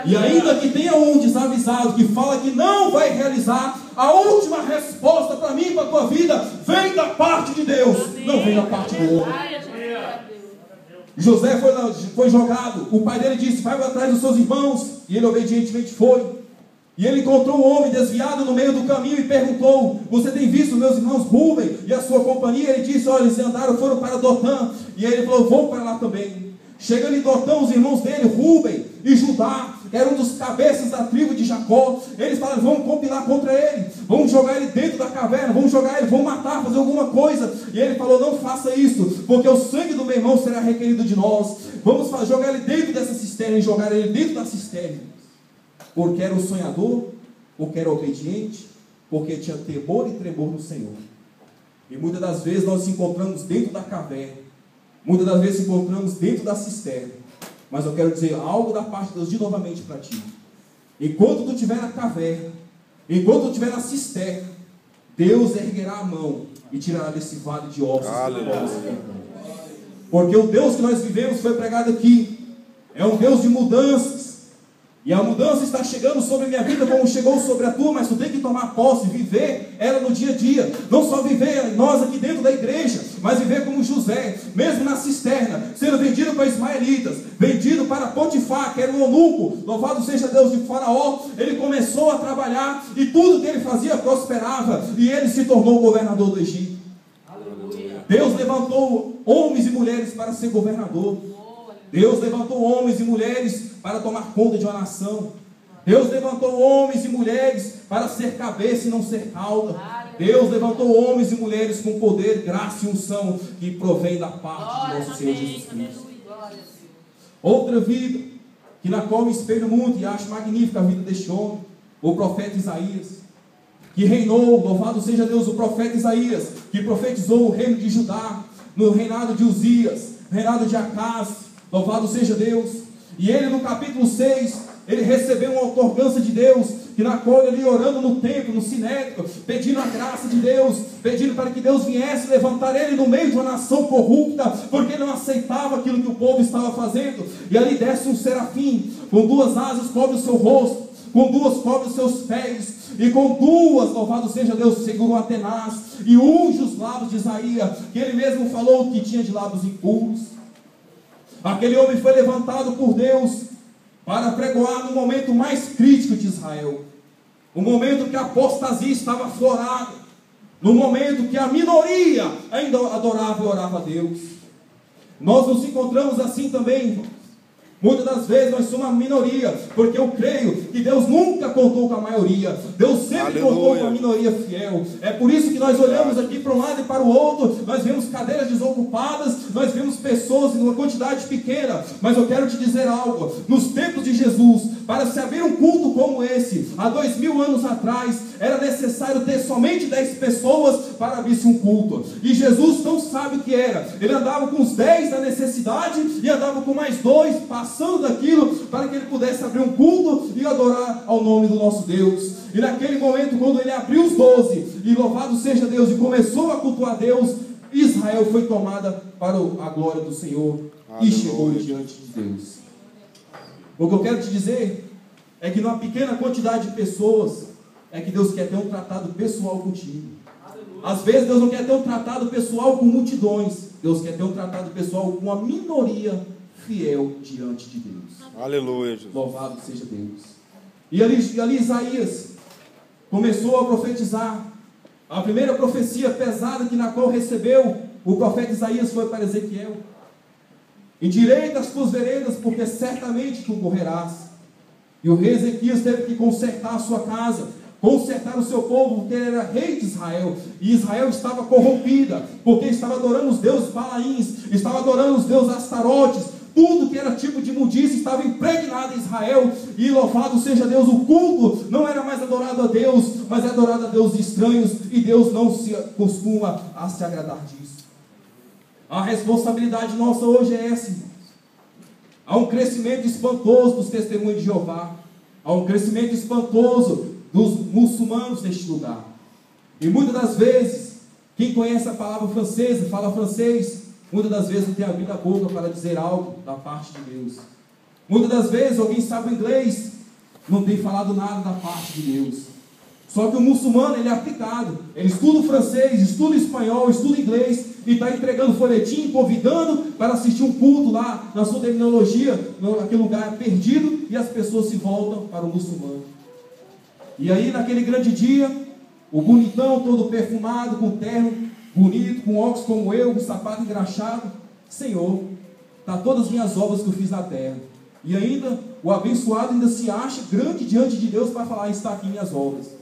E ainda que tenha um desavisado que fala que não vai realizar, a última resposta para mim e para a tua vida vem da parte de Deus, não vem da parte do homem. José foi jogado, o pai dele disse: vai atrás dos seus irmãos, e ele obedientemente foi. E ele encontrou um homem desviado no meio do caminho e perguntou: você tem visto meus irmãos Rúben e a sua companhia? Ele disse: olha, eles andaram, foram para Dotã. E ele falou: vou para lá também. Chegando em Dotã, os irmãos dele, Rúben e Judá, que eram um dos cabeças da tribo de Jacó, eles falaram: vamos compilar contra ele, vamos jogar ele dentro da caverna, vamos jogar ele, vamos matar, fazer alguma coisa. E ele falou: não faça isso, porque o sangue do meu irmão será requerido de nós. Vamos jogar ele dentro dessa cisterna e jogar ele dentro da cisterna. Porque era um sonhador, porque era obediente, porque tinha temor e tremor no Senhor. E muitas das vezes nós nos encontramos dentro da caverna, muitas das vezes nos encontramos dentro da cisterna. Mas eu quero dizer algo da parte de Deus de novamente para ti. Enquanto tu estiver na caverna, enquanto tu estiver na cisterna, Deus erguerá a mão e tirará desse vale de ossos. Porque o Deus que nós vivemos, foi pregado aqui, é um Deus de mudanças. E a mudança está chegando sobre a minha vida como chegou sobre a tua, mas tu tem que tomar posse, viver ela no dia a dia. Não só viver nós aqui dentro da igreja, mas viver como José, mesmo na cisterna, sendo vendido para ismaelitas, vendido para Potifar, que era um eunuco, louvado seja Deus, de Faraó. Ele começou a trabalhar e tudo que ele fazia prosperava, e ele se tornou governador do Egito. Aleluia. Deus levantou homens e mulheres para ser governador. Deus levantou homens e mulheres para tomar conta de uma nação. Deus levantou homens e mulheres para ser cabeça e não ser cauda. Deus levantou homens e mulheres com poder, graça e unção que provém da parte de nosso Senhor Jesus Cristo. Outra vida que na qual me espelho muito e acho magnífica a vida deste homem, o profeta Isaías, que reinou, louvado seja Deus, o profeta Isaías, que profetizou o reino de Judá, no reinado de Uzias, reinado de Acás. Louvado seja Deus. E ele no capítulo 6, ele recebeu uma outorgância de Deus, que na qual ele ia orando no templo, no sinédrio, pedindo a graça de Deus, pedindo para que Deus viesse levantar ele no meio de uma nação corrupta, porque ele não aceitava aquilo que o povo estava fazendo. E ali desce um serafim, com duas asas cobre o seu rosto, com duas cobre os seus pés, e com duas, louvado seja Deus, segurou a tenaz, e unge os lábios de Isaías, que ele mesmo falou que tinha de lábios impuros. Aquele homem foi levantado por Deus para pregoar no momento mais crítico de Israel, o momento que a apostasia estava aflorada, no momento que a minoria ainda adorava e orava a Deus. Nós nos encontramos assim também, irmãos. Muitas das vezes nós somos uma minoria, porque eu creio que Deus nunca contou com a maioria. Deus sempre contou com a minoria fiel. É por isso que nós olhamos aqui para um lado e para o outro, nós vemos cadeiras desocupadas, nós vemos pessoas em uma quantidade pequena. Mas eu quero te dizer algo: nos tempos de Jesus, para se abrir um culto como esse, há 2000 anos atrás, era necessário ter somente 10 pessoas para abrir-se um culto. E Jesus não sabe o que era. Ele andava com os 10 da necessidade e andava com mais 2, passando daquilo, para que ele pudesse abrir um culto e adorar ao nome do nosso Deus. E naquele momento, quando ele abriu os 12, e louvado seja Deus, e começou a cultuar Deus, Israel foi tomada para a glória do Senhor. Aleluia. E chegou diante de Deus. O que eu quero te dizer é que numa pequena quantidade de pessoas é que Deus quer ter um tratado pessoal contigo. Aleluia. Às vezes Deus não quer ter um tratado pessoal com multidões. Deus quer ter um tratado pessoal com uma minoria fiel diante de Deus. Aleluia, Jesus. Louvado seja Deus. E ali Isaías começou a profetizar. A primeira profecia pesada que na qual recebeu o profeta Isaías foi para Ezequiel: endireita as tuas veredas, porque certamente tu morrerás. E o rei Ezequias teve que consertar a sua casa, consertar o seu povo, porque ele era rei de Israel, e Israel estava corrompida, porque estava adorando os deuses Balaíns, estava adorando os deuses Astarotes, tudo que era tipo de imundícia estava impregnado em Israel. E louvado seja Deus, o culto não era mais adorado a Deus, mas é adorado a deuses estranhos, e Deus não se costuma a se agradar disso. A responsabilidade nossa hoje é essa, irmãos. Há um crescimento espantoso dos testemunhos de Jeová, há um crescimento espantoso dos muçulmanos neste lugar. E muitas das vezes, quem conhece a palavra francesa, fala francês, muitas das vezes não tem abrido a boca para dizer algo da parte de Deus. Muitas das vezes alguém sabe o inglês, não tem falado nada da parte de Deus. Só que o muçulmano, ele é aplicado. Ele estuda o francês, estuda o espanhol, estuda o inglês, e está entregando folhetim, convidando para assistir um culto lá, na sua terminologia, naquele lugar perdido, e as pessoas se voltam para o muçulmano. E aí, naquele grande dia, o bonitão, todo perfumado, com terno bonito, com óculos como eu, com sapato engraxado: Senhor, está todas as minhas obras que eu fiz na terra. E ainda, o abençoado ainda se acha grande diante de Deus para falar: está aqui minhas obras.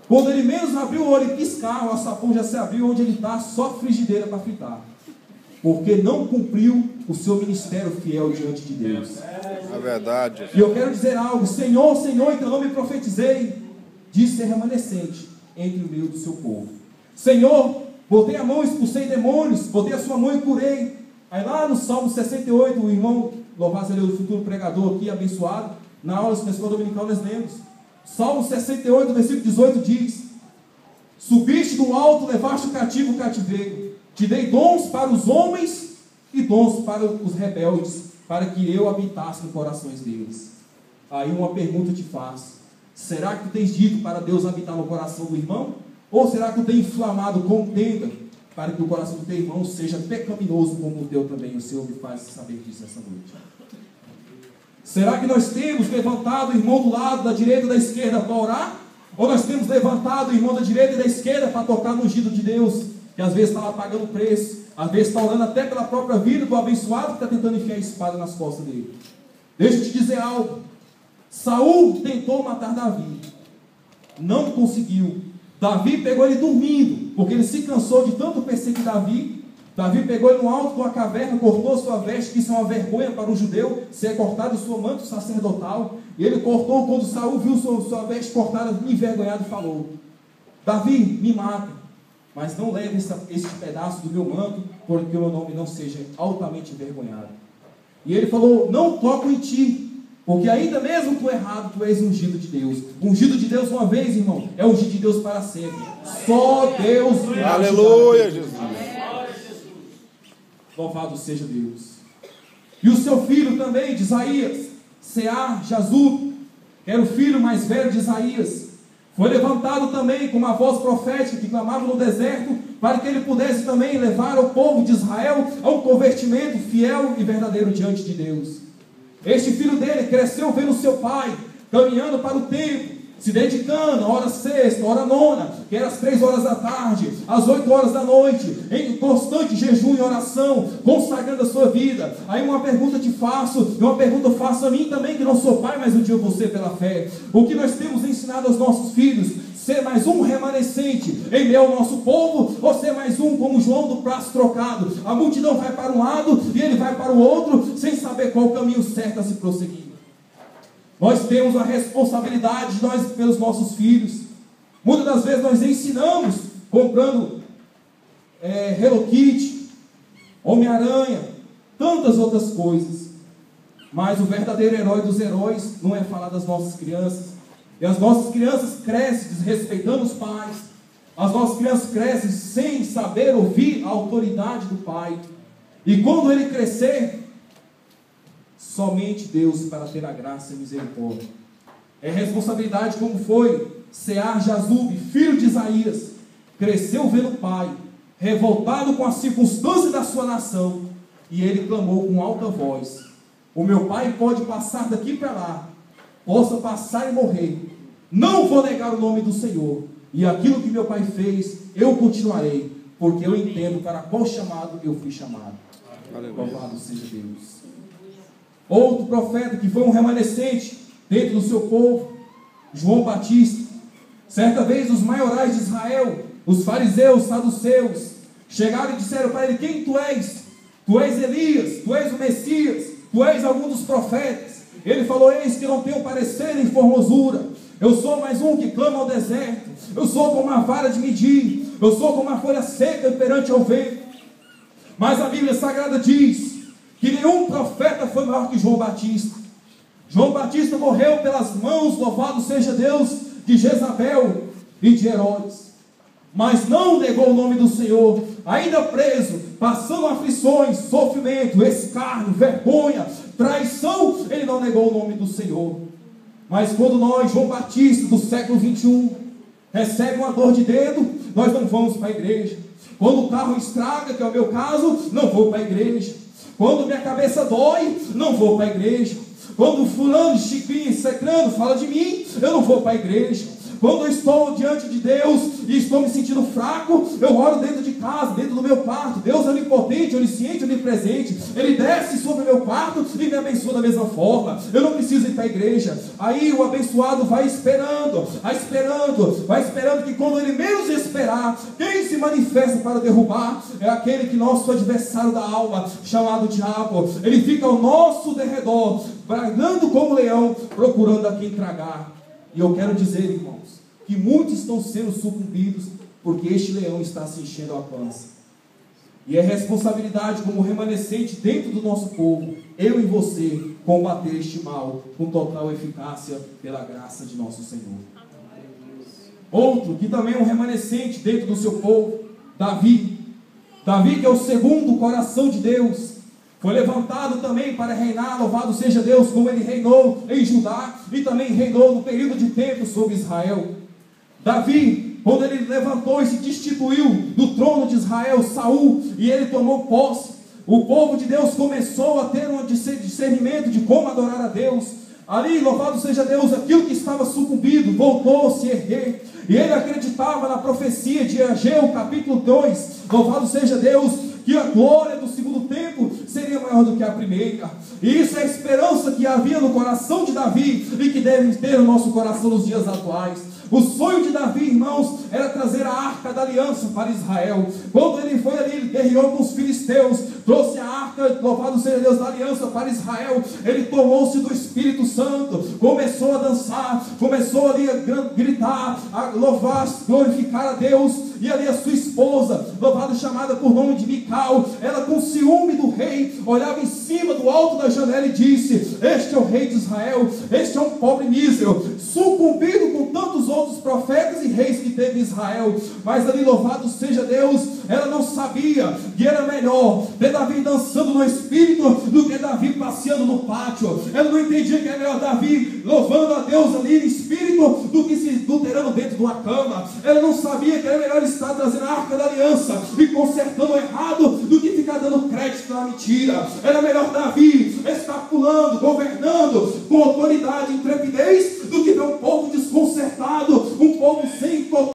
Quando ele menos abriu o olho e piscar, o alçapão já se abriu onde ele está, só frigideira para fritar. Porque não cumpriu o seu ministério fiel diante de Deus. É verdade. E eu quero dizer algo: Senhor, Senhor, então não me profetizei, disse ser remanescente entre o meio do seu povo. Senhor, botei a mão e expulsei demônios, botei a sua mão e curei. Aí lá no Salmo 68, o irmão, louvado seja o futuro pregador aqui, abençoado, na aula de escola dominical nós lemos. Salmo 68, versículo 18 diz: subiste do alto, levaste o cativo o cativeiro, te dei dons para os homens e dons para os rebeldes, para que eu habitasse nos corações deles. Aí uma pergunta te faço: será que tu tens dito para Deus habitar no coração do irmão? Ou será que tu tens inflamado contenda para que o coração do teu irmão seja pecaminoso como o teu também? O Senhor me faz saber disso essa noite. Será que nós temos levantado o irmão do lado, da direita e da esquerda para orar? Ou nós temos levantado o irmão da direita e da esquerda para tocar no ungido de Deus, que às vezes está lá pagando preço, às vezes está orando até pela própria vida do abençoado que está tentando enfiar a espada nas costas dele? Deixa eu te dizer algo: Saul tentou matar Davi, não conseguiu. Davi pegou ele dormindo, porque ele se cansou de tanto perseguir Davi. Davi pegou ele no alto de uma caverna, cortou sua veste, que isso é uma vergonha para um judeu, ser cortado o seu manto sacerdotal. E ele cortou, quando Saul viu sua veste cortada, envergonhado, falou: Davi, me mata, mas não leve este pedaço do meu manto, porque o meu nome não seja altamente envergonhado. E ele falou: não toco em ti, porque ainda mesmo tu errado, tu és ungido de Deus. Ungido de Deus uma vez, irmão, é ungido de Deus para sempre. Só Deus. Aleluia, Jesus. Louvado seja Deus. E o seu filho também, de Isaías, Sear-Jazub, que era o filho mais velho de Isaías, foi levantado também com uma voz profética que clamava no deserto, para que ele pudesse também levar o povo de Israel a um convertimento fiel e verdadeiro diante de Deus. Este filho dele cresceu vendo seu pai caminhando para o templo, se dedicando a hora sexta, a hora nona, que era às 3 horas da tarde, às 8 horas da noite, em constante jejum e oração, consagrando a sua vida. Aí uma pergunta te faço, e uma pergunta eu faço a mim também, que não sou pai, mas um dia eu vou ser pela fé: o que nós temos ensinado aos nossos filhos? Ser mais um remanescente em meio ao nosso povo, ou ser mais um como João do braço trocado? A multidão vai para um lado e ele vai para o outro, sem saber qual o caminho certo a se prosseguir. Nós temos a responsabilidade, nós pelos nossos filhos. Muitas das vezes nós ensinamos comprando Hello Kitty, Homem-Aranha, tantas outras coisas. Mas o verdadeiro herói dos heróis não é falar das nossas crianças. E as nossas crianças crescem desrespeitando os pais. As nossas crianças crescem sem saber ouvir a autoridade do pai. E quando ele crescer, somente Deus para ter a graça e a misericórdia. É responsabilidade como foi Sear-Jazub, filho de Isaías, cresceu vendo o pai, revoltado com as circunstâncias da sua nação, e ele clamou com alta voz: o meu pai pode passar daqui para lá, possa passar e morrer, não vou negar o nome do Senhor, e aquilo que meu pai fez, eu continuarei, porque eu entendo para qual chamado eu fui chamado. Louvado seja Deus. Outro profeta que foi um remanescente dentro do seu povo, João Batista. Certa vez os maiorais de Israel, os fariseus, os saduceus, chegaram e disseram para ele: quem tu és? Tu és Elias, tu és o Messias, tu és algum dos profetas. Ele falou: eis que não tenho parecer em formosura, eu sou mais um que clama ao deserto, eu sou como uma vara de medir, eu sou como uma folha seca perante ao vento. Mas a Bíblia Sagrada diz que nenhum profeta foi maior que João Batista. João Batista morreu pelas mãos, louvado seja Deus, de Jezabel e de Herodes, mas não negou o nome do Senhor, ainda preso, passando aflições, sofrimento, escárnio, vergonha, traição, ele não negou o nome do Senhor. Mas quando nós, João Batista do século 21, recebe uma dor de dedo, nós não vamos para a igreja. Quando o carro estraga, que é o meu caso, não vou para a igreja. Quando minha cabeça dói, não vou para a igreja. Quando fulano, Chiquinho, Secrano fala de mim, eu não vou para a igreja. Quando eu estou diante de Deus e estou me sentindo fraco, eu oro dentro de casa, dentro do meu quarto. Deus é onipotente, onisciente, onipresente. Ele desce sobre o meu quarto e me abençoa da mesma forma. Eu não preciso ir para a igreja. Aí o abençoado vai esperando, vai esperando que quando ele menos esperar, quem se manifesta para derrubar é aquele que nosso adversário da alma, chamado diabo. Ele fica ao nosso derredor, bradando como leão, procurando a quem tragar. E eu quero dizer, irmãos, que muitos estão sendo sucumbidos porque este leão está se enchendo a pança. E é responsabilidade como remanescente dentro do nosso povo, eu e você, combater este mal com total eficácia pela graça de nosso Senhor. Outro que também é um remanescente dentro do seu povo, Davi. Davi, que é o segundo coração de Deus, foi levantado também para reinar, louvado seja Deus, como ele reinou em Judá e também reinou no período de tempo sobre Israel. Davi, quando ele levantou e se destituiu do trono de Israel, Saul, e ele tomou posse, o povo de Deus começou a ter um discernimento de como adorar a Deus. Ali, louvado seja Deus, aquilo que estava sucumbido voltou a se erguer. E ele acreditava na profecia de Ageu, capítulo 2, louvado seja Deus, que a glória do segundo tempo seria maior do que a primeira. E isso é a esperança que havia no coração de Davi e que deve ter no nosso coração nos dias atuais. O sonho de Davi, irmãos, era trazer a arca da aliança para Israel. Quando ele foi ali, ele guerreou com os filisteus, trouxe a arca, louvado seja Deus, da aliança para Israel. Ele tomou-se do Espírito Santo, começou a dançar, começou ali a gritar, a louvar, glorificar a Deus. E ali a sua esposa, louvada, chamada por nome de Mical, ela com ciúme do rei, olhava em cima do alto da janela e disse: este é o rei de Israel, este é um pobre mísero, sucumbido com tantos outros profetas e reis que teve Israel. Mas ali, louvado seja Deus, ela não sabia que era melhor ter Davi dançando no Espírito do que Davi passeando no pátio. Ela não entendia que era melhor Davi louvando a Deus ali no Espírito do que se adulterando dentro de uma cama. Ela não sabia que era melhor estar trazendo a arca da aliança e consertando o errado do que ficar dando crédito na mentira. Era melhor Davi estar pulando, conversando